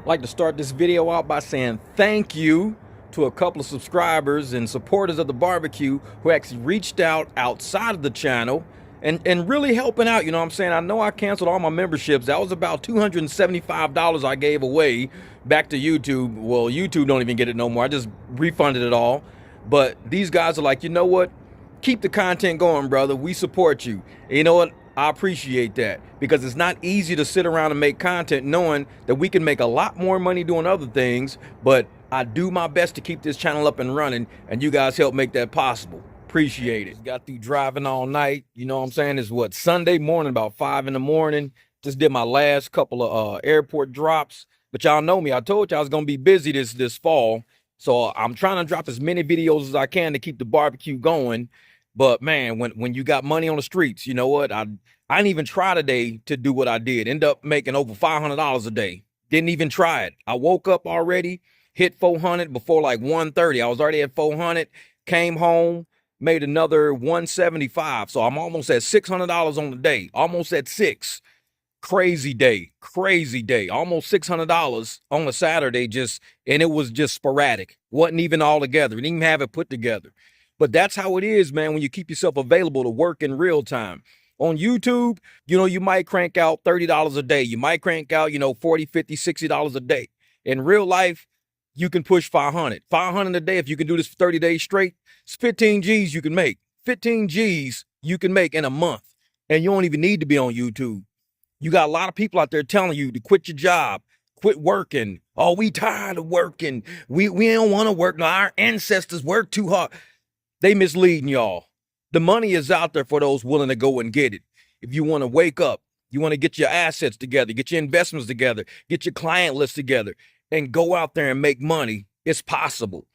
I'd like to start this video out by saying thank you to a couple of subscribers and supporters of the barbecue who actually reached out outside of the channel and really helping out. You know what I'm saying? I know I canceled all my memberships. That was about $275 I gave away back to YouTube. Well, YouTube don't even get it no more. I just refunded it all. But these guys are like, you know what? Keep the content going, brother. We support you. And you know what? I appreciate that, because it's not easy to sit around and make content knowing that we can make a lot more money doing other things, but I do my best to keep this channel up and running, and you guys help make that possible. Appreciate it. Got through driving all night. You know what I'm saying? It's what, Sunday morning, about 5 in the morning. Just did my last couple of airport drops. But y'all know me. I told you I was going to be busy this fall. So I'm trying to drop as many videos as I can to keep the barbecue going. But man, when you got money on the streets, you know what? I didn't even try today to do what I did. End up making over $500 a day. Didn't even try it. I woke up already, hit 400 before like 1:30. I was already at 400, came home, made another 175. So I'm almost at $600 on the day, almost at six. Crazy day, crazy day. Almost $600 on a Saturday, and it was just sporadic. Wasn't even all together. Didn't even have it put together. But that's how it is, man, when you keep yourself available to work in real time. On YouTube, you know, you might crank out $30 a day. You might crank out, you know, $40, $50, $60 a day. In real life, you can push 500. 500 a day, if you can do this for 30 days straight, it's 15 G's you can make. 15 G's you can make in a month. And you don't even need to be on YouTube. You got a lot of people out there telling you to quit your job, quit working. Oh, we tired of working. We don't want to work. No, our ancestors worked too hard. They misleading y'all. The money is out there for those willing to go and get it. If you want to wake up, you want to get your assets together, get your investments together, get your client list together, and go out there and make money, it's possible.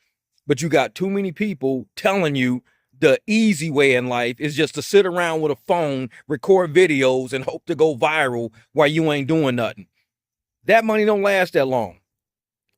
But you got too many people telling you the easy way in life is just to sit around with a phone, record videos, and hope to go viral while you ain't doing nothing. That money don't last that long.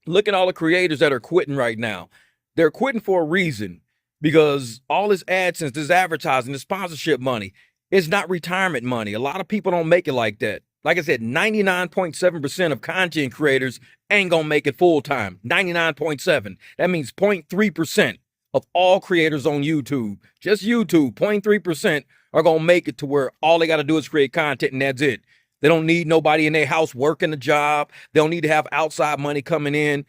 Look at all the creators that are quitting right now. They're quitting for a reason. Because all this AdSense, this advertising, this sponsorship money, it's not retirement money. A lot of people don't make it like that. Like I said, 99.7% of content creators ain't gonna make it full time. 99.7. That means 0.3% of all creators on YouTube, just YouTube, 0.3% are gonna make it to where all they gotta do is create content and that's it. They don't need nobody in their house working a job. They don't need to have outside money coming in.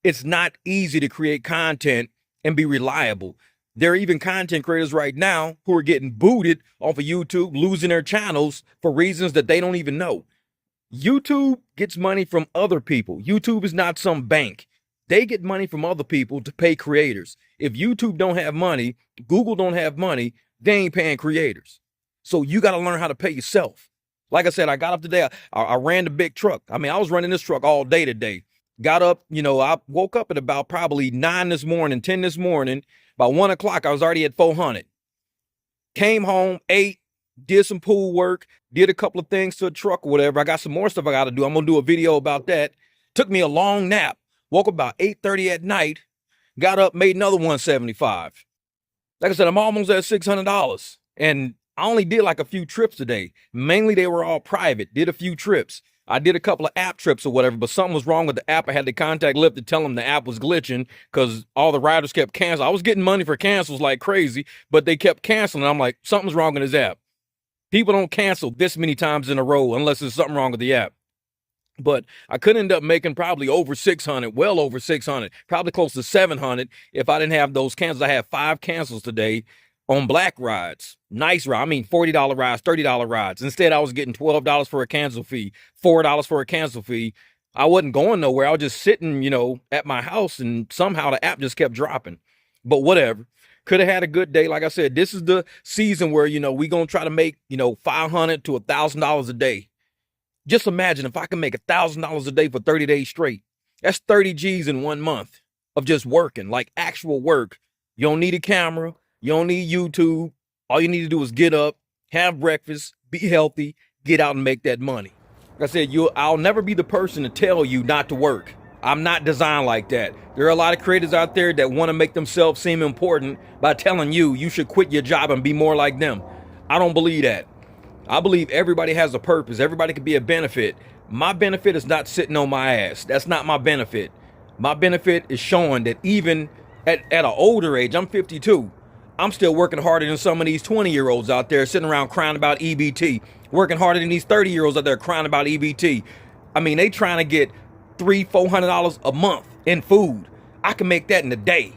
It's not easy to create content and be reliable. There are even content creators right now who are getting booted off of YouTube, losing their channels for reasons that they don't even know. YouTube gets money from other people. YouTube is not some bank. They get money from other people to pay creators. If YouTube don't have money, Google don't have money, they ain't paying creators. So you got to learn how to pay yourself. Like I said, I got up today. I ran the big truck. I mean, I was running this truck all day today. Got up, you know, I woke up at about probably 9 this morning, 10 this morning. By 1 o'clock, I was already at 400. Came home, ate, did some pool work, did a couple of things to the truck or whatever. I got some more stuff I got to do. I'm going to do a video about that. Took me a long nap. Woke up about 8:30 at night. Got up, made another 175. Like I said, I'm almost at $600. And I only did like a few trips today. Mainly they were all private. Did a few trips. I did a couple of app trips or whatever, but something was wrong with the app. I had to contact Lyft to tell them the app was glitching because all the riders kept canceling. I was getting money for cancels like crazy, but they kept canceling. I'm like, something's wrong with this app. People don't cancel this many times in a row unless there's something wrong with the app. But I could end up making probably over 600, well over 600, probably close to 700 if I didn't have those cancels. I had 5 cancels today on black rides. Nice ride. I mean, $40 rides, $30 rides. Instead, I was getting $12 for a cancel fee, $4 for a cancel fee. I wasn't going nowhere. I was just sitting, you know, at my house, and somehow the app just kept dropping. But whatever. Could have had a good day. Like I said, this is the season where, you know, we're going to try to make, you know, $500 to $1,000 a day. Just imagine if I can make $1,000 a day for 30 days straight. That's 30 G's in 1 month of just working, like actual work. You don't need a camera. You don't need YouTube. All you need to do is get up, have breakfast, be healthy, get out and make that money. Like I said, I'll never be the person to tell you not to work. I'm not designed like that. There are a lot of creators out there that want to make themselves seem important by telling you should quit your job and be more like them. I don't believe that. I believe everybody has a purpose. Everybody can be a benefit. My benefit is not sitting on my ass. That's not my benefit. My benefit is showing that even at an older age, I'm 52, I'm still working harder than some of these 20-year-olds out there sitting around crying about EBT, working harder than these 30-year-olds out there crying about EBT. I mean, they trying to get $300-400 a month in food. I can make that in a day.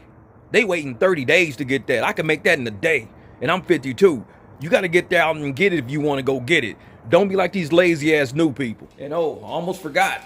They waiting 30 days to get that. I can make that in a day, and I'm 52. You got to get there out and get it if you want to go get it. Don't be like these lazy ass new people. And oh, I almost forgot.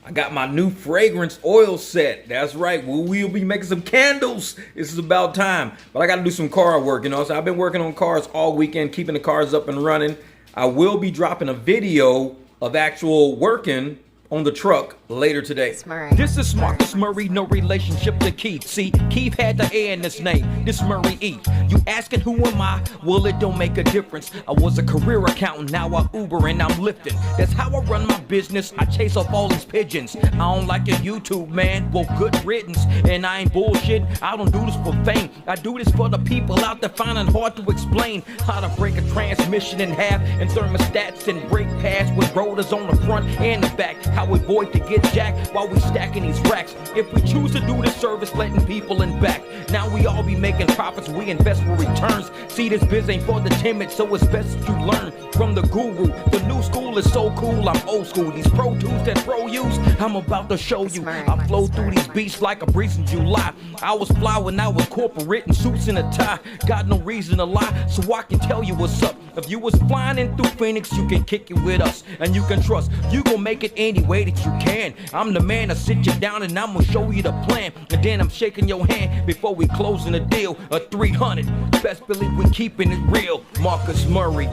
I got my new fragrance oil set. That's right. We'll be making some candles. This is about time. But I got to do some car work, you know. So I've been working on cars all weekend, keeping the cars up and running. I will be dropping a video of actual working on the truck later today. This is Marcus Murray, no relationship to Keith. See, Keith had the A in his name. This Murray E. You asking who am I? Well, it don't make a difference. I was a career accountant, now I Uber and I'm lifting. That's how I run my business. I chase off all these pigeons. I don't like your YouTube, man. Well, good riddance. And I ain't bullshit. I don't do this for fame. I do this for the people out there finding hard to explain how to break a transmission in half and thermostats and brake pads with rotors on the front and the back. How we avoid to get jacked while we stacking these racks. If we choose to do the service, letting people in back. Now we all be making profits, we invest for returns. See, this biz ain't for the timid, so it's best that you learn from the guru. The new school is so cool, I'm old school. These Pro Tools that pro use, I'm about to show you. I flow through these beats like a breeze in July. I was fly when I was corporate in suits and a tie. Got no reason to lie, so I can tell you what's up. If you was flying in through Phoenix, you can kick it with us. And you can trust, you gon' make it any way that you can. I'm the man to sit you down and I'm gonna show you the plan. And then I'm shaking your hand before we closing the deal. A 300, best believe we keeping it real. Marcus Murray.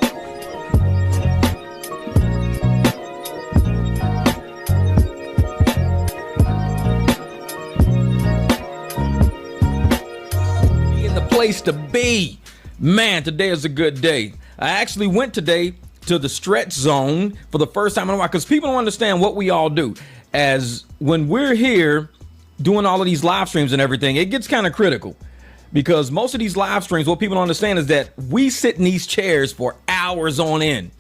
In the place to be. Man, today is a good day. I actually went today to the stretch zone for the first time in a while, because people don't understand what we all do. As when we're here doing all of these live streams and everything, it gets kind of critical, because most of these live streams, what people don't understand is that we sit in these chairs for hours on end.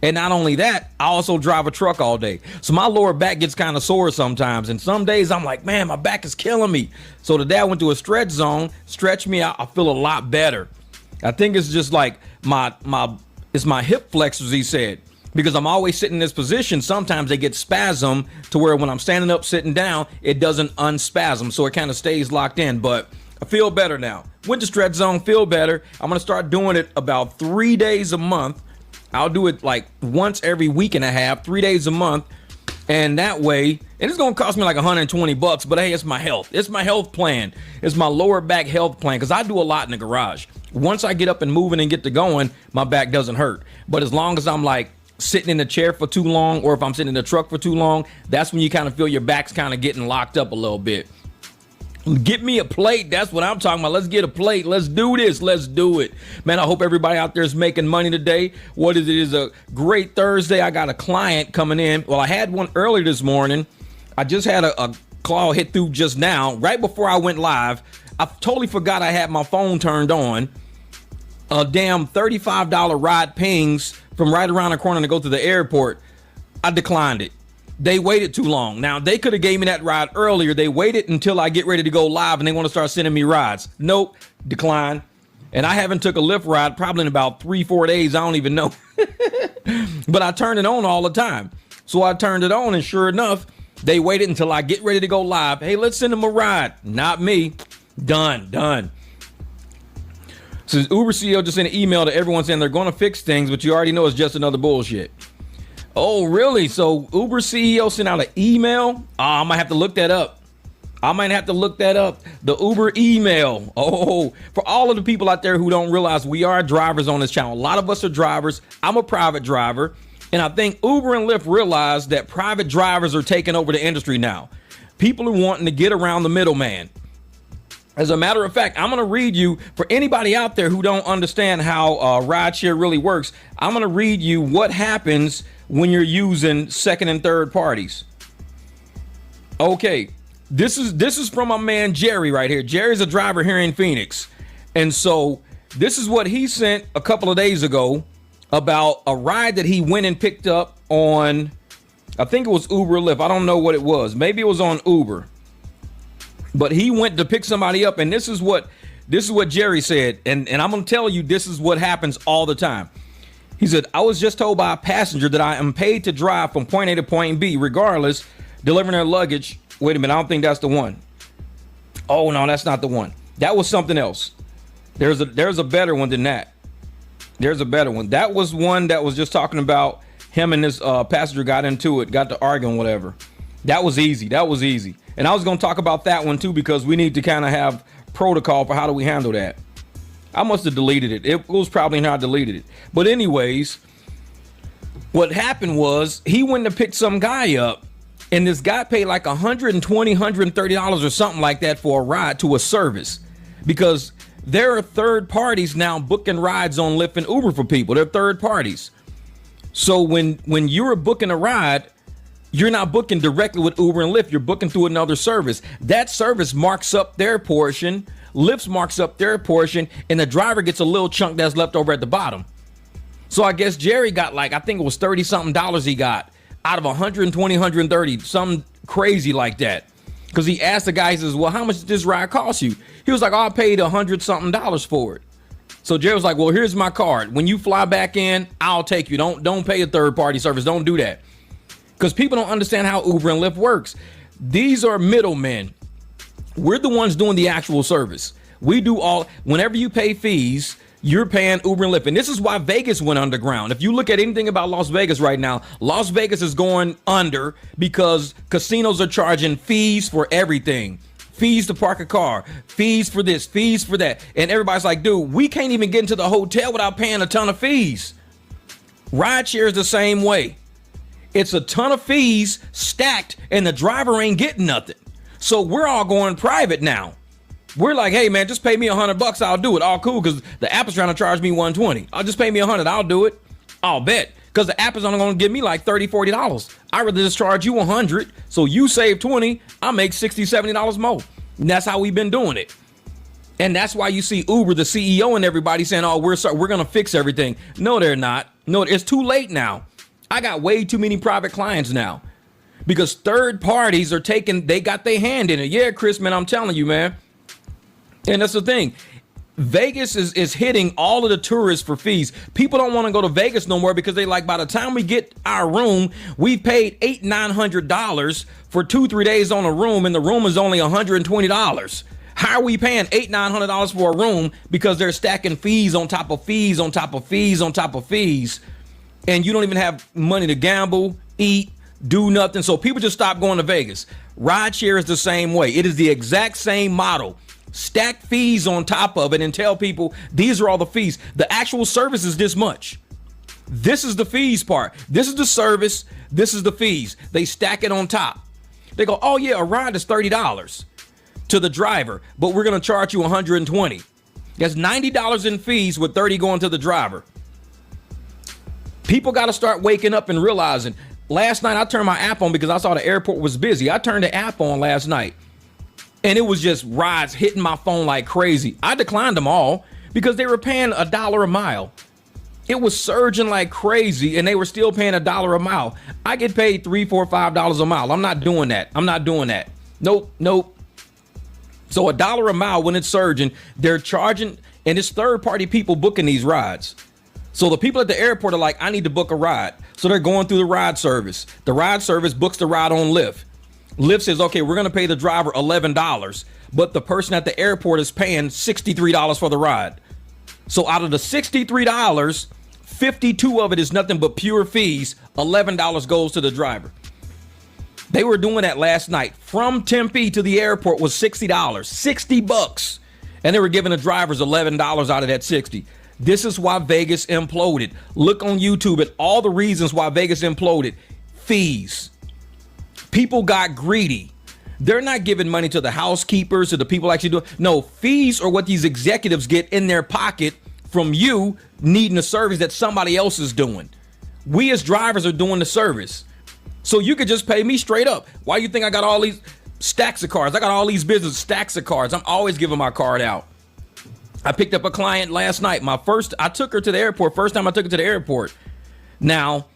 And not only that, I also drive a truck all day. So my lower back gets kind of sore sometimes. And some days I'm like, man, my back is killing me. So today I went to a stretch zone, stretch me out. I feel a lot better. I think it's just like it's my hip flexors, he said, because I'm always sitting in this position. Sometimes they get spasm to where when I'm standing up, sitting down, it doesn't unspasm. So it kind of stays locked in, but I feel better now. Went to stretch zone, feel better. I'm going to start doing it about 3 days a month. I'll do it like once every week and a half, 3 days a month. And that way, and it's going to cost me like $120, but hey, it's my health. It's my health plan. It's my lower back health plan, because I do a lot in the garage. Once I get up and moving and get to going, my back doesn't hurt. But as long as I'm like sitting in the chair for too long, or if I'm sitting in the truck for too long, that's when you kind of feel your back's kind of getting locked up a little bit. Get me a plate. That's what I'm talking about. Let's get a plate. Let's do this. Let's do it. Man, I hope everybody out there is making money today. What is it? It is a great Thursday. I got a client coming in. Well, I had one earlier this morning. I just had a call hit through just now, right before I went live. I totally forgot I had my phone turned on. A damn $35 ride pings from right around the corner to go to the airport. I declined it. They waited too long. Now, they could have gave me that ride earlier. They waited until I get ready to go live and they want to start sending me rides. Nope, decline. And I haven't took a Lyft ride probably in about 3-4 days. I don't even know. But I turn it on all the time. So I turned it on, and sure enough, they waited until I get ready to go live. Hey, let's send them a ride. Not me. Done. So Uber CEO just sent an email to everyone saying they're going to fix things, but you already know it's just another bullshit. Oh, really? So Uber CEO sent out an email? I might have to look that up. The Uber email. Oh, for all of the people out there who don't realize, we are drivers on this channel. A lot of us are drivers. I'm a private driver. And I think Uber and Lyft realize that private drivers are taking over the industry now. People are wanting to get around the middleman. As a matter of fact, I'm going to read you, for anybody out there who don't understand how rideshare really works, I'm going to read you what happens when you're using second and third parties. Okay, this is from my man Jerry right here. Jerry's a driver here in Phoenix. And so this is what he sent a couple of days ago about a ride that he went and picked up on I think it was Uber or Lyft. I don't know what it was. Maybe it was on Uber. But he went to pick somebody up, and this is what Jerry said, and I'm gonna tell you, this is what happens all the time. He said, I was just told by a passenger that I am paid to drive from point A to point B, regardless, delivering their luggage. Wait a minute, I don't think that's the one. Oh no, that's not the one. That was something else. There's a better one than that. There's a better one. That was one that was just talking about him and this passenger got to arguing, whatever. That was easy. And I was going to talk about that one too, because we need to kind of have protocol for how do we handle that. I must have deleted it. It was probably not deleted it. But anyways, what happened was he went to pick some guy up, and this guy paid like $120, $130 or something like that for a ride to a service, because there are third parties now booking rides on Lyft and Uber for people. They're third parties. So when you're booking a ride, you're not booking directly with Uber and Lyft. You're booking through another service. That service marks up their portion. Lyft marks up their portion, and the driver gets a little chunk that's left over at the bottom. So I guess Jerry got like, I think it was $30-something he got out of 120, 130, something crazy like that. Because he asked the guy, he says, well, how much did this ride cost you? He was like, oh, I paid $100-something for it. So Jerry was like, well, here's my card. When you fly back in, I'll take you. Don't pay a third party service. Don't do that. Because people don't understand how Uber and Lyft works. These are middlemen. We're the ones doing the actual service. We do all, whenever you pay fees, you're paying Uber and Lyft. And this is why Vegas went underground. If you look at anything about Las Vegas right now, Las Vegas is going under because casinos are charging fees for everything. Fees to park a car, fees for this, fees for that. And everybody's like, dude, we can't even get into the hotel without paying a ton of fees. Rideshare is the same way. It's a ton of fees stacked and the driver ain't getting nothing. So we're all going private now. We're like, hey man, just pay me $100. I'll do it. All cool. Cause the app is trying to charge me $120. I'll just pay me $100. I'll do it. I'll bet. Cause the app is only going to give me like $30, $40. I'd rather just charge you $100. So you save $20. I make $60, $70 more. And that's how we've been doing it. And that's why you see Uber, the CEO, and everybody saying, oh, we're going to fix everything. No, they're not. No, it's too late now. I got way too many private clients now because third parties are they got their hand in it. Yeah, Chris, man, I'm telling you, man. And that's the thing. Vegas is hitting all of the tourists for fees. People don't want to go to Vegas no more because they like, by the time we get our room, we paid $800-900 for 2-3 days on a room, and the room is only $120. How are we paying $800-900 for a room? Because they're stacking fees on top of fees on top of fees on top of fees. And you don't even have money to gamble, eat, do nothing. So people just stop going to Vegas. Rideshare is the same way. It is the exact same model. Stack fees on top of it and tell people these are all the fees. The actual service is this much. This is the fees part. This is the service. This is the fees. They stack it on top. They go, oh yeah, a ride is $30 to the driver, but we're going to charge you $120. That's $90 in fees with $30 going to the driver. People got to start waking up and realizing. Last night I turned my app on because I saw the airport was busy. I turned the app on last night and it was just rides hitting my phone like crazy. I declined them all because they were paying $1 a mile. It was surging like crazy and they were still paying $1 a mile. I get paid $3, $4, $5 a mile. I'm not doing that. Nope. So $1 a mile when it's surging, they're charging, and it's third party people booking these rides. So the people at the airport are like, I need to book a ride. So they're going through the ride service. The ride service books the ride on Lyft. Lyft says, okay, we're going to pay the driver $11, but the person at the airport is paying $63 for the ride. So out of the $63, 52 of it is nothing but pure fees. $11 goes to the driver. They were doing that last night. From Tempe to the airport was $60, $60. And they were giving the drivers $11 out of that 60. This is why Vegas imploded. Look on YouTube at all the reasons why Vegas imploded. Fees. People got greedy. They're not giving money to the housekeepers, to the people actually doing. No, fees are what these executives get in their pocket from you needing a service that somebody else is doing. We as drivers are doing the service. So you could just pay me straight up. Why you think I got all these stacks of cards? I got all these business stacks of cards. I'm always giving my card out. I picked up a client last night. I took her to the airport. First time I took her to the airport. Now,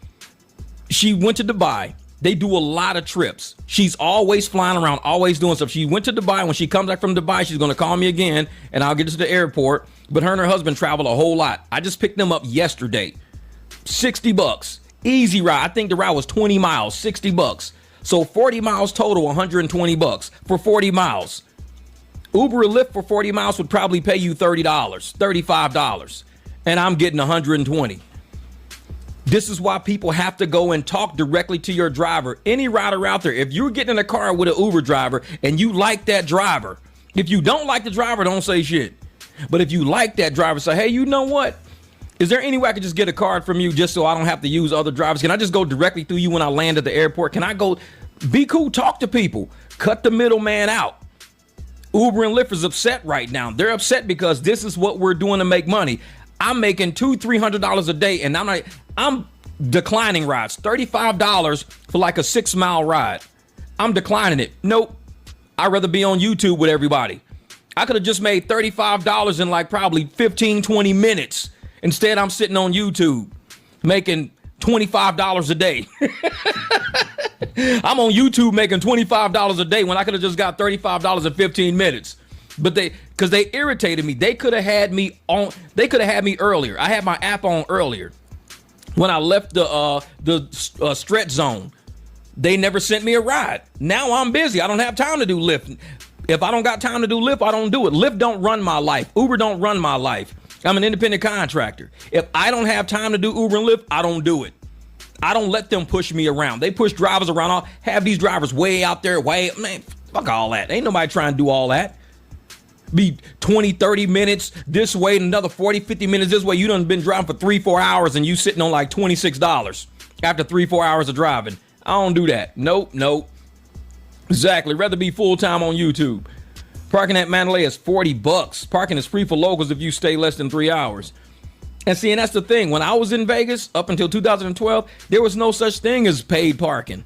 she went to Dubai. They do a lot of trips. She's always flying around, always doing stuff. She went to Dubai. When she comes back from Dubai, she's going to call me again, and I'll get her to the airport. But her and her husband travel a whole lot. I just picked them up yesterday. $60. Easy ride. I think the ride was 20 miles, $60. So 40 miles total, $120 for 40 miles. Uber or Lyft for 40 miles would probably pay you $30, $35. And I'm getting 120. This is why people have to go and talk directly to your driver. Any rider out there, if you're getting in a car with an Uber driver and you like that driver, if you don't like the driver, don't say shit. But if you like that driver, say, hey, you know what? Is there any way I could just get a card from you just so I don't have to use other drivers? Can I just go directly through you when I land at the airport? Can I go? Be cool, talk to people. Cut the middleman out. Uber and Lyft is upset right now. They're upset because this is what we're doing to make money. I'm making $200-300 a day, and I'm declining rides. $35 for like a 6-mile ride. I'm declining it. Nope. I'd rather be on YouTube with everybody. I could have just made $35 in like probably 15-20 minutes. Instead, I'm sitting on YouTube making $25 a day. I'm on YouTube making $25 a day when I could have just got $35 in 15 minutes. But because they irritated me. They could have had me on. They could have had me earlier. I had my app on earlier. When I left the stretch zone, they never sent me a ride. Now I'm busy. I don't have time to do Lyft. If I don't got time to do Lyft, I don't do it. Lyft don't run my life. Uber don't run my life. I'm an independent contractor. If I don't have time to do Uber and Lyft, I don't do it. I don't let them push me around. They push drivers around. I'll have these drivers way out there. Man, fuck all that. Ain't nobody trying to do all that. Be 20-30 minutes this way and another 40-50 minutes this way. You done been driving for 3-4 hours and you sitting on like $26 after 3-4 hours of driving. I don't do that. Nope. Exactly. Rather be full-time on YouTube. Parking at Mandalay is $40. Parking is free for locals if you stay less than 3 hours. And see, and that's the thing. When I was in Vegas up until 2012, there was no such thing as paid parking.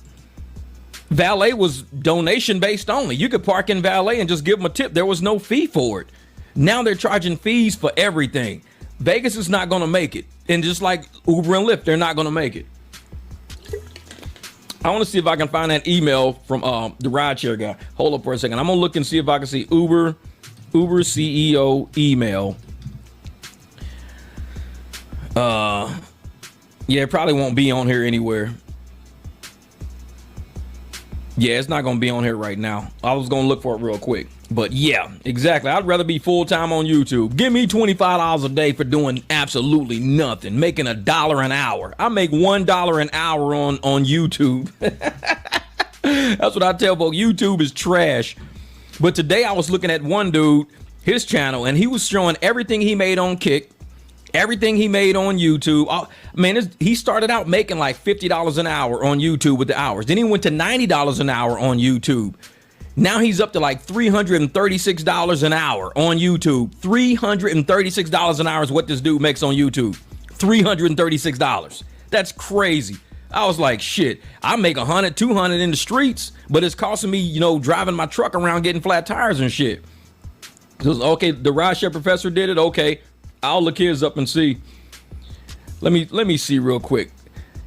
Valet was donation based only. You could park in valet and just give them a tip. There was no fee for it. Now they're charging fees for everything. Vegas is not going to make it. And just like Uber and Lyft, they're not going to make it. I want to see if I can find that email from the rideshare guy. Hold up for a second. I'm going to look and see if I can see Uber CEO email. Yeah, it probably won't be on here anywhere. Yeah, it's not going to be on here right now. I was going to look for it real quick. But yeah, exactly. I'd rather be full-time on YouTube. Give me $25 a day for doing absolutely nothing. Making $1 an hour. I make $1 an hour on YouTube. That's what I tell folks. YouTube is trash. But today I was looking at one dude, his channel, and he was showing everything he made on Kick. Everything he made on YouTube. Man, he started out making like $50 an hour on YouTube with the hours. Then he went to $90 an hour on YouTube. Now he's up to like $336 an hour on YouTube. $336 an hour is what this dude makes on YouTube. $336. That's crazy. I was like, shit, I make 100, 200 in the streets, but it's costing me, driving my truck around getting flat tires and shit. Okay, the rideshare professor did it. Okay. I'll look his up and see. Let me see real quick.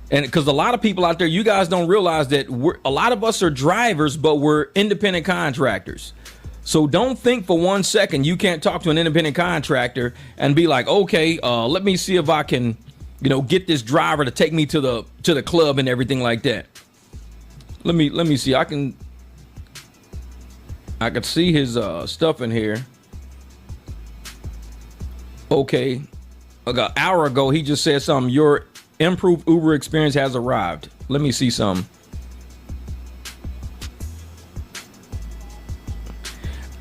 And because a lot of people out there, you guys don't realize that a lot of us are drivers, but we're independent contractors. So don't think for 1 second you can't talk to an independent contractor and be like, okay, let me see if I can, get this driver to take me to the club and everything like that. Let me see. I can see his stuff in here. Okay, like an hour ago, he just said something. Your improved Uber experience has arrived. Let me see some.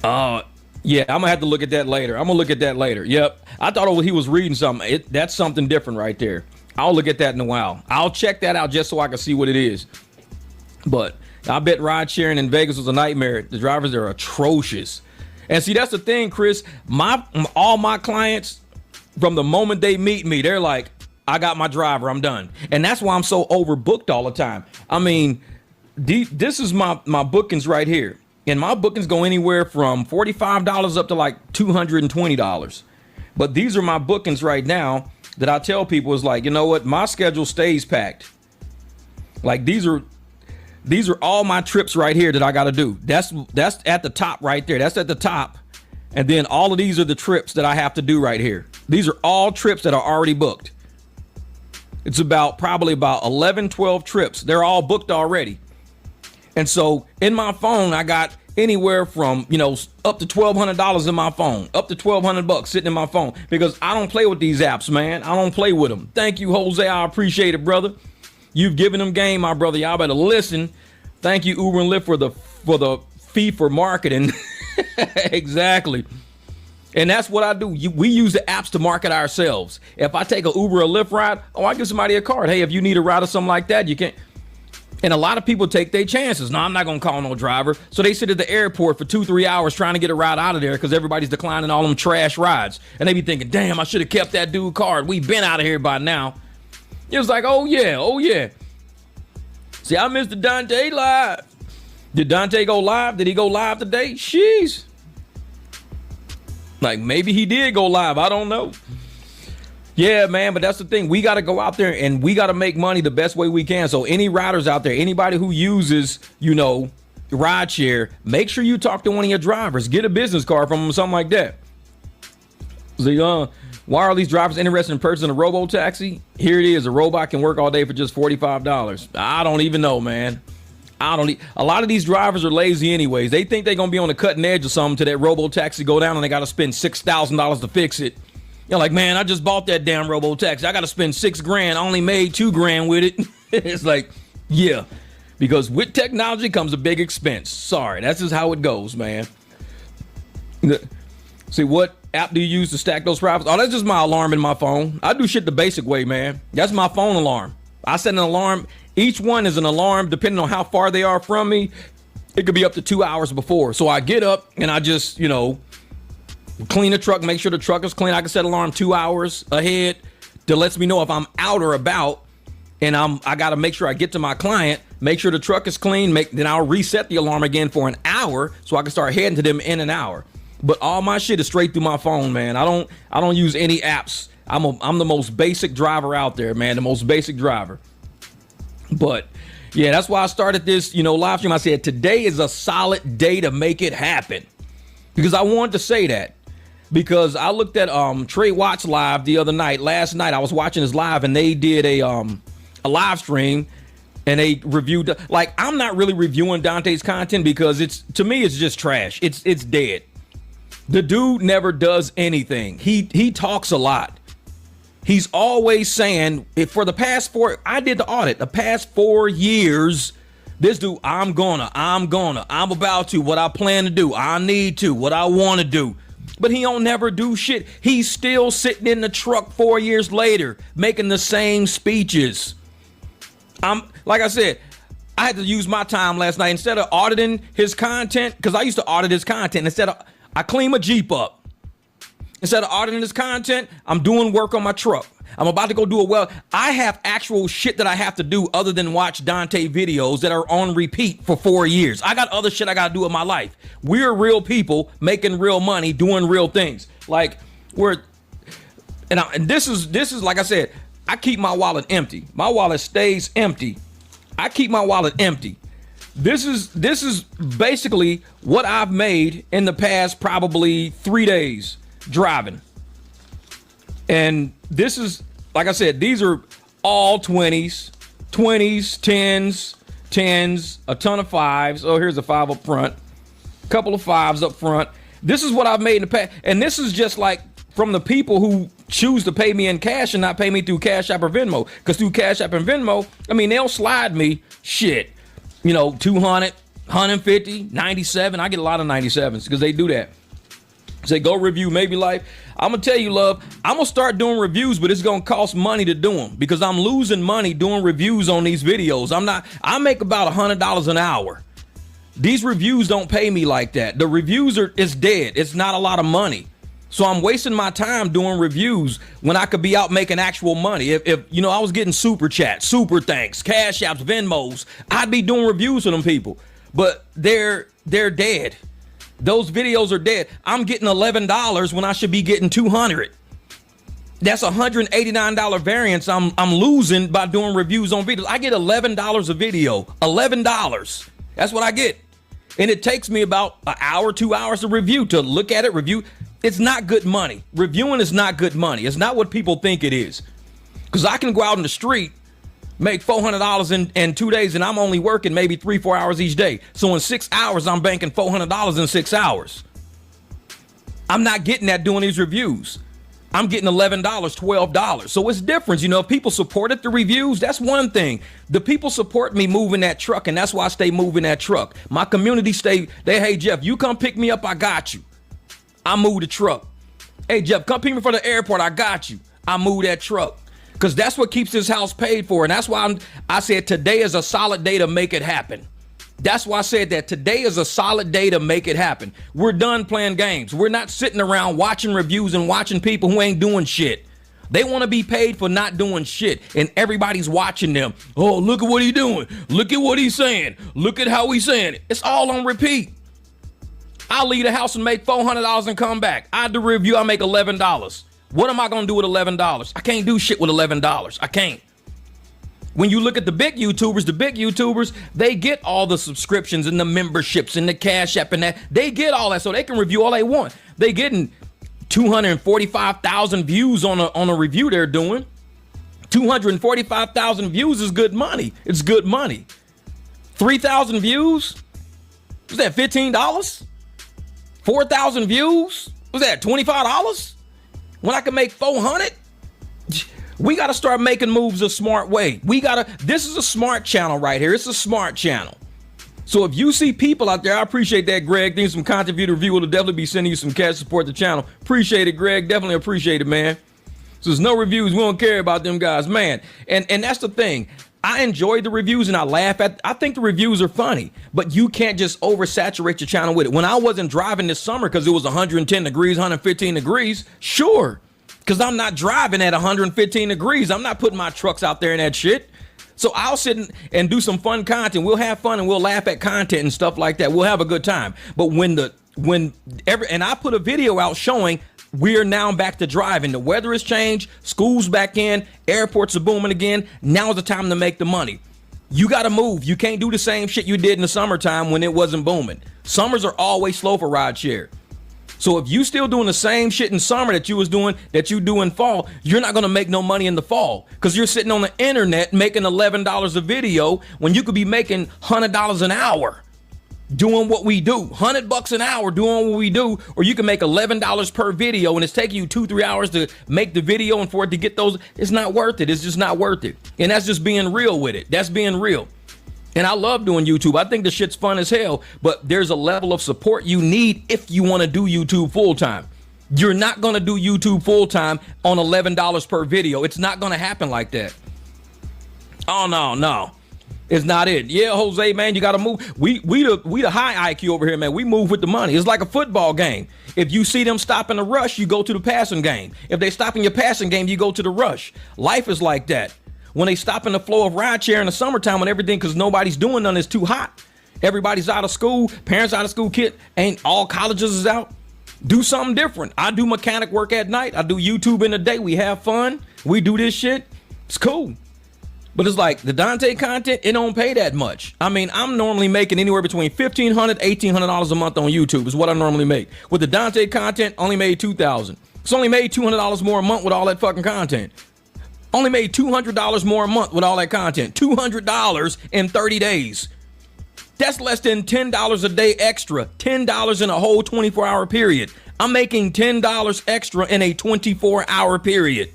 Yeah, I'm gonna have to look at that later. Yep, I thought he was reading something. That's something different right there. I'll look at that in a while. I'll check that out just so I can see what it is. But I bet ride sharing in Vegas was a nightmare. The drivers are atrocious. And see, that's the thing, Chris. All my clients, from the moment they meet me, they're like, I got my driver, I'm done. And that's why I'm so overbooked all the time. I mean, this is my bookings right here. And my bookings go anywhere from $45 up to like $220. But these are my bookings right now that I tell people is like, you know what? My schedule stays packed. Like these are These are all my trips right here that I got to do. That's at the top right there. That's at the top. And then all of these are the trips that I have to do right here. These are all trips that are already booked. It's probably about 11, 12 trips. They're all booked already. And so in my phone, I got anywhere from, up to $1,200 in my phone, up to $1,200 sitting in my phone, because I don't play with these apps, man. I don't play with them. Thank you, Jose. I appreciate it, brother. You've given them game, my brother. Y'all better listen. Thank you, Uber and Lyft, for the fee for marketing. Exactly. And that's what I do. We use the apps to market ourselves. If I take a Uber or Lyft ride, I give somebody a card. Hey, if you need a ride or something like that, you can. And a lot of people take their chances. No, I'm not going to call no driver. So they sit at the airport for 2-3 hours trying to get a ride out of there because everybody's declining all them trash rides. And they be thinking, damn, I should have kept that dude card. We've been out of here by now. It was like, oh yeah. See, I missed the Dante live. Did Dante go live? Did he go live today? Sheesh. Like, maybe he did go live. I don't know. Yeah, man, but that's the thing. We got to go out there and we got to make money the best way we can. So any riders out there, anybody who uses, ride share, make sure you talk to one of your drivers. Get a business card from them, something like that. So, why are these drivers interested in purchasing a robo-taxi? Here it is. A robot can work all day for just $45. I don't even know, man. A lot of these drivers are lazy anyways. They think they're going to be on the cutting edge or something to that robo-taxi go down and they got to spend $6,000 to fix it. You're like, man, I just bought that damn robo-taxi. I got to spend $6,000. I only made $2,000 with it. It's like, yeah, because with technology comes a big expense. Sorry, that's just how it goes, man. See, what app do you use to stack those profits? Oh, that's just my alarm in my phone. I do shit the basic way, man. That's my phone alarm. I set an alarm. Each one is an alarm depending on how far they are from me. It could be up to 2 hours before. So I get up and I just, clean the truck, make sure the truck is clean. I can set alarm 2 hours ahead that lets me know if I'm out or about, and I got to make sure I get to my client, make sure the truck is clean, then I'll reset the alarm again for an hour so I can start heading to them in an hour. But all my shit is straight through my phone, man. I don't use any apps. I'm the most basic driver out there, man. The most basic driver. But yeah, that's why I started this, live stream. I said today is a solid day to make it happen, because I wanted to say that. Because I looked at Trey Watts live the other night. Last night I was watching his live and they did a live stream and they reviewed. Like, I'm not really reviewing Dante's content because to me it's just trash. It's dead. The dude never does anything. He talks a lot. He's always saying, for the past I did the audit, the past 4 years, this dude, I'm about to, what I plan to do, I need to, what I want to do. But he don't never do shit. He's still sitting in the truck 4 years later, making the same speeches. Like I said, I had to use my time last night. Instead of auditing his content, because I used to audit his content, I clean my Jeep up. Instead of auditing his content, I'm doing work on my truck. I'm about to go do a well. I have actual shit that I have to do other than watch Dante videos that are on repeat for 4 years. I got other shit I got to do in my life. We're real people making real money, doing real things. Like and this is like I said, I keep my wallet empty. My wallet stays empty. I keep my wallet empty. This is basically what I've made in the past probably 3 days driving. And this is, like I said, these are all 20s, 10s, a ton of 5s. Oh, here's a 5 up front, a couple of 5s up front. This is what I've made in the past. And this is just like from the people who choose to pay me in cash and not pay me through Cash App or Venmo. Because through Cash App and Venmo, they'll slide me shit, 200, 150, 97. I get a lot of 97s because they do that. Say, go review Maybe Life. I'm going to tell you, love, I'm going to start doing reviews, but it's going to cost money to do them because I'm losing money doing reviews on these videos. I make about $100 an hour. These reviews don't pay me like that. The reviews it's dead. It's not a lot of money. So I'm wasting my time doing reviews when I could be out making actual money. If I was getting super chats, super thanks, Cash Apps, Venmos, I'd be doing reviews for them people. But they're dead. Those videos are dead. I'm getting $11 when I should be getting $200. That's $189 variance I'm losing by doing reviews on videos. I get $11 a video, $11. That's what I get. And it takes me about an hour, 2 hours to review, to look at it, review. It's not good money. Reviewing is not good money. It's not what people think it is. Because I can go out in the street, make $400 in 2 days, and I'm only working maybe 3-4 hours each day. So in 6 hours, I'm banking $400 in 6 hours. I'm not getting that doing these reviews. I'm getting $11, $12. So it's different. You know, if people supported the reviews, that's one thing. The people support me moving that truck, and that's why I stay moving that truck. My community hey, Jeff, you come pick me up, I got you. I move the truck. Hey, Jeff, come pick me from the airport, I got you. I move that truck. Because that's what keeps this house paid for. And that's why I said today is a solid day to make it happen. That's why I said that today is a solid day to make it happen. We're done playing games. We're not sitting around watching reviews and watching people who ain't doing shit. They want to be paid for not doing shit, and everybody's watching them. Oh, look at what he's doing. Look at what he's saying. Look at how he's saying it. It's all on repeat. I'll leave the house and make $400 and come back. I do review, I make $11. What am I going to do with $11? I can't do shit with $11. I can't. When you look at the big YouTubers, they get all the subscriptions and the memberships and the Cash App and that. They get all that, so they can review all they want. They getting 245,000 views on a review they're doing. 245,000 views is good money. It's good money. 3,000 views? Was that $15? 4,000 views? Was that $25? When I can make 400? We got to start making moves a smart way. This is a smart channel right here. It's a smart channel. So if you see people out there, I appreciate that, Greg. Think some content view review will definitely be sending you some cash to support the channel. Appreciate it, Greg. Definitely appreciate it, man. So there's no reviews. We don't care about them guys, man. And that's the thing. I enjoy the reviews and I laugh at. I think the reviews are funny, but you can't just oversaturate your channel with it. When I wasn't driving this summer because it was 110 degrees, 115 degrees, sure. Because I'm not driving at 115 degrees. I'm not putting my trucks out there in that shit. So I'll sit and do some fun content. We'll have fun and we'll laugh at content and stuff like that. We'll have a good time. But and I put a video out showing we're now back to driving. The weather has changed. School's back in. Airports are booming again. Now's the time to make the money. You got to move. You can't do the same shit you did in the summertime when it wasn't booming. Summers are always slow for rideshare. So if you still doing the same shit in summer that you do in fall, you're not going to make no money in the fall because you're sitting on the internet making $11 a video when you could be making $100 an hour doing what we do. $100 an hour doing what we do, or you can make $11 per video and it's taking you 2-3 hours to make the video and for it to get those. It's not worth it. It's just not worth it. And that's just being real with it. That's being real. And I love doing YouTube. I think the shit's fun as hell, but there's a level of support you need if you want to do YouTube full time. You're not going to do YouTube full time on $11 per video. It's not going to happen like that. Oh, no. It's not it. Yeah, Jose, man, you got to move. We the high IQ over here, man. We move with the money. It's like a football game. If you see them stopping the rush, you go to the passing game. If they stop in your passing game, you go to the rush. Life is like that. When they stop in the flow of rideshare in the summertime when everything, because nobody's doing none, it's too hot. Everybody's out of school, parents out of school, ain't all colleges is out. Do something different. I do mechanic work at night. I do YouTube in the day. We have fun. We do this shit. It's cool. But it's like the Dante content, it don't pay that much. I mean, I'm normally making anywhere between $1,500, $1,800 a month on YouTube is what I normally make. With the Dante content, only made $2,000. It's only made $200 more a month with all that fucking content. Only made $200 more a month with all that content. $200 in 30 days. That's less than $10 a day extra. $10 in a whole 24-hour period. I'm making $10 extra in a 24-hour period.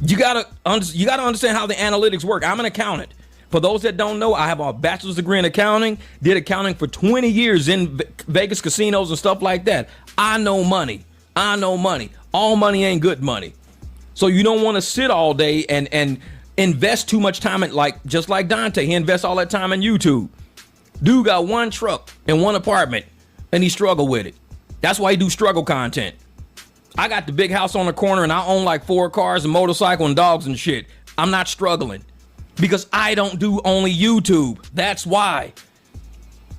You gotta understand how the analytics work. I'm an accountant. For those that don't know, I have a bachelor's degree in accounting. Did accounting for 20 years in Vegas casinos and stuff like that. I know money. All money ain't good money. So you don't want to sit all day and invest too much time in, just like Dante. He invests all that time in YouTube. Dude got one truck and one apartment and he struggled with it. That's why he do struggle content. I got the big house on the corner and I own like 4 cars, a motorcycle and dogs and shit. I'm not struggling because I don't do only YouTube. That's why.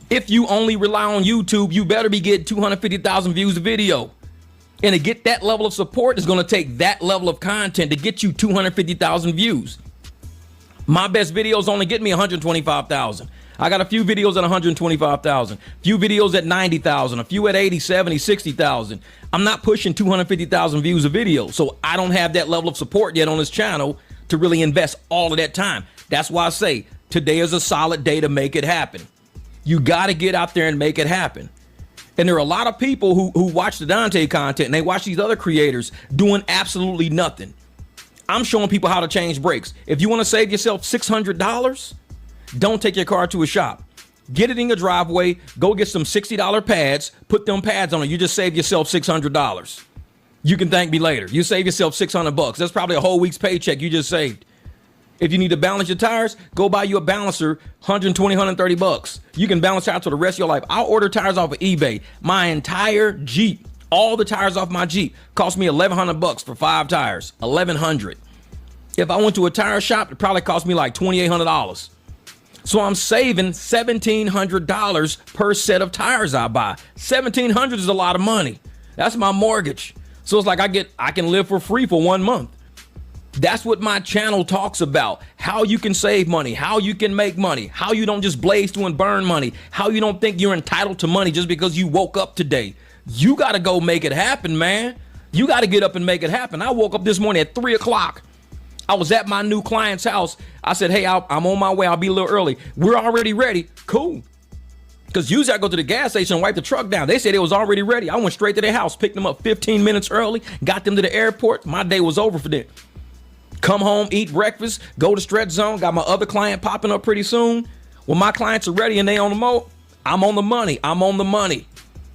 If you only rely on YouTube, you better be getting 250,000 views a video. And to get that level of support is going to take that level of content to get you 250,000 views. My best videos only get me 125,000. I got a few videos at 125,000, few videos at 90,000, a few at 80, 70, 60,000. I'm not pushing 250,000 views a video. So I don't have that level of support yet on this channel to really invest all of that time. That's why I say today is a solid day to make it happen. You got to get out there and make it happen. And there are a lot of people who watch the Dante content and they watch these other creators doing absolutely nothing. I'm showing people how to change brakes. If you want to save yourself $600, don't take your car to a shop. Get it in your driveway. Go get some $60 pads. Put them pads on it. You just saved yourself $600. You can thank me later. You save yourself $600. That's probably a whole week's paycheck you just saved. If you need to balance your tires, go buy you a balancer, $120, $130. You can balance tires for the rest of your life. I'll order tires off of eBay. My entire Jeep, all the tires off my Jeep, cost me $1,100 for 5 tires. $1,100. If I went to a tire shop, it probably cost me like $2,800. So I'm saving $1,700 per set of tires I buy. $1,700 is a lot of money. That's my mortgage. So it's like I can live for free for 1 month. That's what my channel talks about. How you can save money, how you can make money, how you don't just blaze through and burn money, how you don't think you're entitled to money just because you woke up today. You got to go make it happen, man. You got to get up and make it happen. I woke up this morning at 3 o'clock. I was at my new client's house. I said, hey, I'm on my way. I'll be a little early. We're already ready. Cool. Because usually I go to the gas station and wipe the truck down. They said it was already ready. I went straight to their house, picked them up 15 minutes early, got them to the airport. My day was over for them. Come home, eat breakfast, go to stretch zone. Got my other client popping up pretty soon. When my clients are ready and they on the mode, I'm on the money. I'm on the money.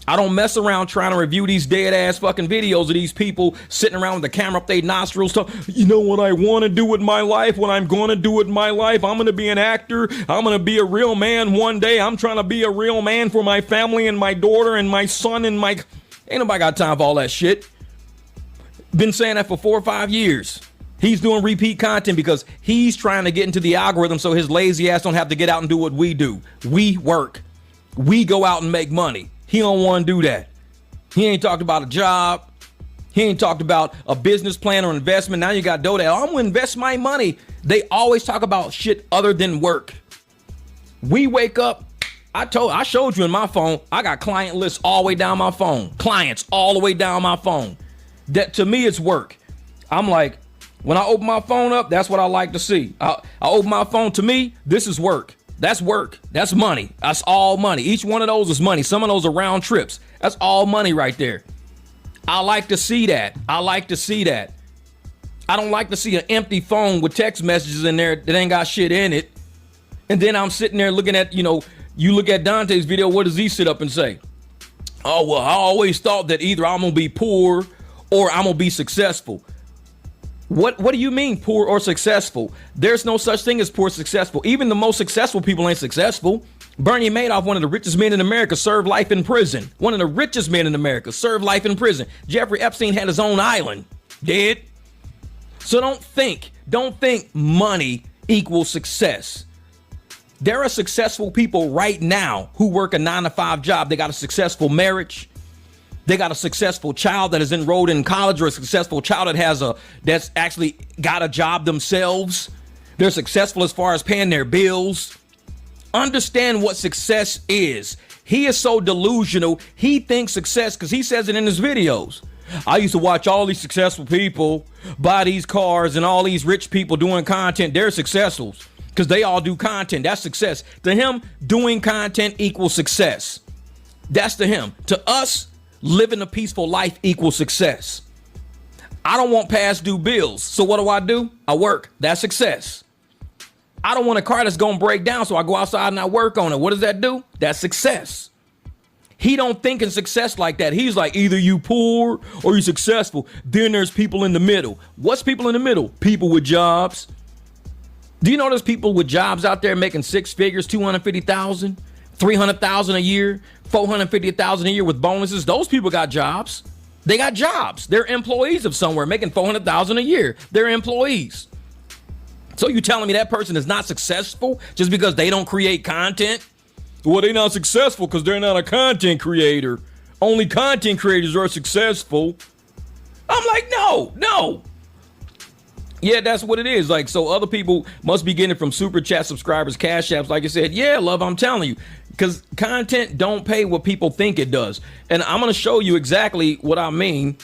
I don't mess around trying to review these dead ass fucking videos of these people sitting around with the camera up their nostrils. You know what I want to do with my life? What I'm going to do with my life? I'm going to be an actor. I'm going to be a real man one day. I'm trying to be a real man for my family and my daughter and my son and my... Ain't nobody got time for all that shit. Been saying that for 4 or 5 years. He's doing repeat content because he's trying to get into the algorithm so his lazy ass don't have to get out and do what we do. We work. We go out and make money. He don't want to do that. He ain't talked about a job. He ain't talked about a business plan or investment. Now you got dough that I'm going to invest my money. They always talk about shit other than work. We wake up. I showed you in my phone. I got client lists all the way down my phone. Clients all the way down my phone. That to me, it's work. I'm like, when I open my phone up, that's what I like to see. I open my phone. To me, this is work. That's work. That's money. That's all money. Each one of those is money. Some of those are round trips. That's all money right there. I like to see that. I like to see that. I don't like to see an empty phone with text messages in there that ain't got shit in it. And then I'm sitting there looking at, you look at Dante's video. What does he sit up and say? Oh, well, I always thought that either I'm going to be poor or I'm going to be successful. What do you mean poor or successful? There's no such thing as poor successful. Even the most successful people ain't successful. Bernie Madoff, one of the richest men in America, served life in prison. One of the richest men in America served life in prison. Jeffrey Epstein had his own island. Dead. So don't think money equals success. There are successful people right now who work a 9-to-5 job. They got a successful marriage. They got a successful child that is enrolled in college, or a successful child that's actually got a job themselves. They're successful as far as paying their bills. Understand what success is. He is so delusional. He thinks success, because he says it in his videos. I used to watch all these successful people buy these cars and all these rich people doing content. They're successful because they all do content. That's success. To him, doing content equals success. That's to him. To us, living a peaceful life equals success. I don't want past due bills. So what do? I work. That's success. I don't want a car that's going to break down. So I go outside and I work on it. What does that do? That's success. He don't think in success like that. He's like, either you poor or you successful. Then there's people in the middle. What's people in the middle? People with jobs. Do you know there's people with jobs out there making 6 figures, 250,000, 300,000 a year, 450,000 a year with bonuses? Those people got jobs. They got jobs. They're employees of somewhere making 400,000 a year. They're employees. So you telling me that person is not successful just because they don't create content? Well, they're not successful because they're not a content creator. Only content creators are successful. I'm like, no. Yeah, that's what it is. Like, so other people must be getting it from super chat subscribers, cash apps. Like I said, yeah, love, I'm telling you, because content don't pay what people think it does. And I'm going to show you exactly what I mean,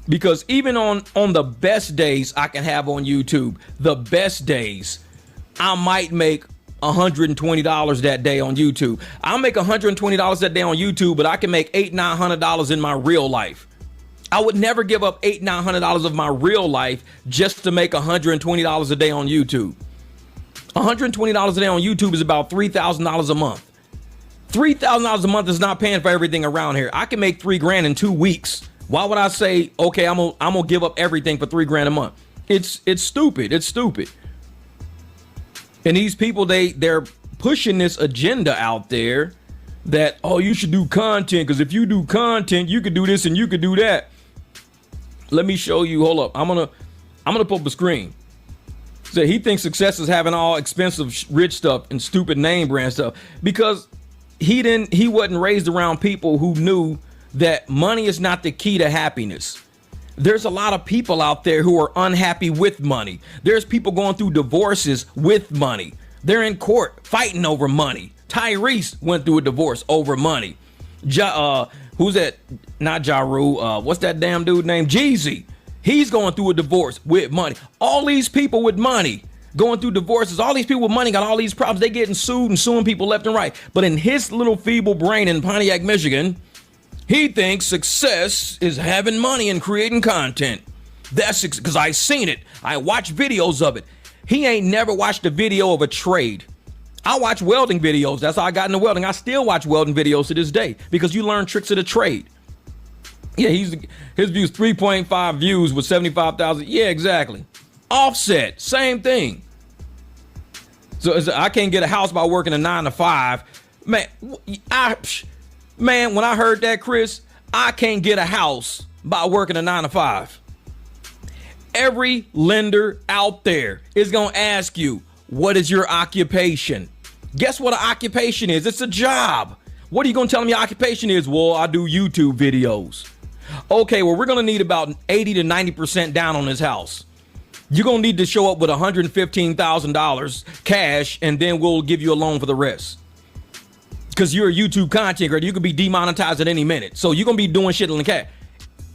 because even on the best days I can have on YouTube, the best days, I might make $120 that day on YouTube. I'll make $120 that day on YouTube, but I can make $800-900 in my real life. I would never give up $800-900 of my real life just to make $120 a day on YouTube. $120 a day on YouTube is about $3,000 a month. $3,000 a month is not paying for everything around here. I can make $3,000 in 2 weeks. Why would I say, okay, I'm gonna give up everything for $3,000 a month? It's stupid. It's stupid. And these people, they're pushing this agenda out there that, oh, you should do content, because if you do content, you could do this and you could do that. Let me show you. Hold up. I'm gonna put up a screen. So he thinks success is having all expensive, rich stuff and stupid name brand stuff, because he wasn't raised around people who knew that money is not the key to happiness. There's a lot of people out there who are unhappy with money. There's people going through divorces with money. They're in court fighting over money. Tyrese went through a divorce over money. Who's that? Not Ja Rule. What's that damn dude named? Jeezy. He's going through a divorce with money. All these people with money going through divorces. All these people with money got all these problems. They getting sued and suing people left and right. But in his little feeble brain in Pontiac, Michigan, he thinks success is having money and creating content. That's because I seen it. I watched videos of it. He ain't never watched a video of a trade. I watch welding videos. That's how I got into welding. I still watch welding videos to this day because you learn tricks of the trade. Yeah, his views 3.5 views with 75,000. Yeah, exactly. Offset, same thing. So I can't get a house by working a 9 to 5. Man, when I heard that, Chris, I can't get a house by working a 9 to 5. Every lender out there is going to ask you, what is your occupation? Guess what an occupation is? It's a job. What are you going to tell them your occupation is? Well, I do YouTube videos. Okay, well, we're going to need about 80 to 90% down on this house. You're going to need to show up with $115,000 cash, and then we'll give you a loan for the rest. Because you're a YouTube content creator, you could be demonetized at any minute. So you're going to be doing shit in the cash.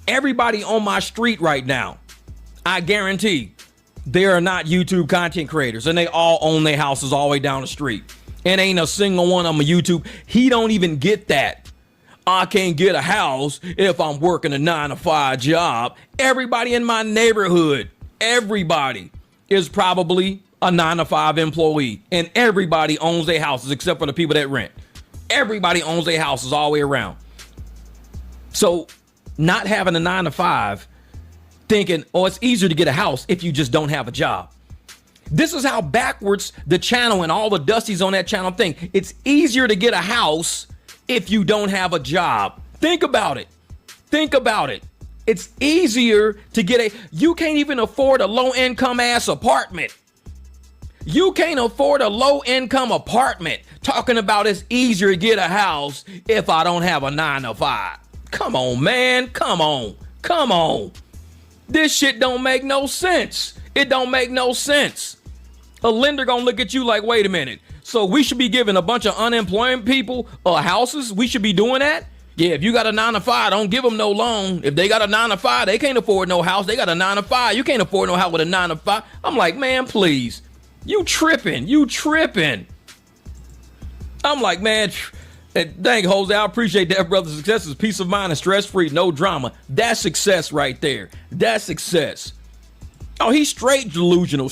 Everybody on my street right now, I guarantee they are not YouTube content creators, and they all own their houses all the way down the street. And ain't a single one of them a YouTube. He don't even get that. I can't get a house if I'm working a 9 to 5 job. Everybody in my neighborhood, everybody is probably a 9 to 5 employee, and everybody owns their houses except for the people that rent. Everybody owns their houses all the way around. So not having a 9 to 5, thinking, oh, it's easier to get a house if you just don't have a job. This is how backwards the channel and all the Dusties on that channel think. It's easier to get a house if you don't have a job. Think about it. Think about it. It's easier to get you can't even afford a low-income ass apartment. You can't afford a low-income apartment. Talking about it's easier to get a house if I don't have a 9 to 5. Come on, man. Come on. This shit don't make no sense. It don't make no sense. A lender gonna look at you like, wait a minute. So we should be giving a bunch of unemployed people houses? We should be doing that? Yeah, if you got a 9 to 5, don't give them no loan. If they got a 9 to 5, they can't afford no house. They got a 9 to 5. You can't afford no house with a 9 to 5. I'm like, man, please. You tripping. I'm like, man, dang, Jose, I appreciate that, brother. Success is peace of mind and stress-free, no drama. That's success right there. That's success. Oh, he's straight delusional.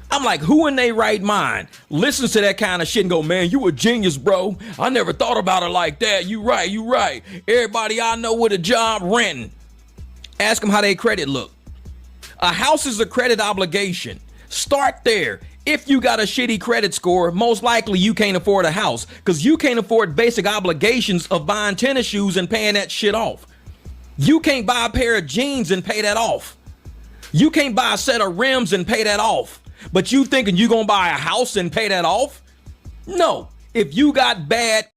I'm like, who in their right mind listens to that kind of shit and go, man, you a genius, bro. I never thought about it like that. You right. Everybody I know with a job renting. Ask them how their credit look. A house is a credit obligation. Start there. If you got a shitty credit score, most likely you can't afford a house because you can't afford basic obligations of buying tennis shoes and paying that shit off. You can't buy a pair of jeans and pay that off. You can't buy a set of rims and pay that off. But you thinking you gonna buy a house and pay that off? No. If you got bad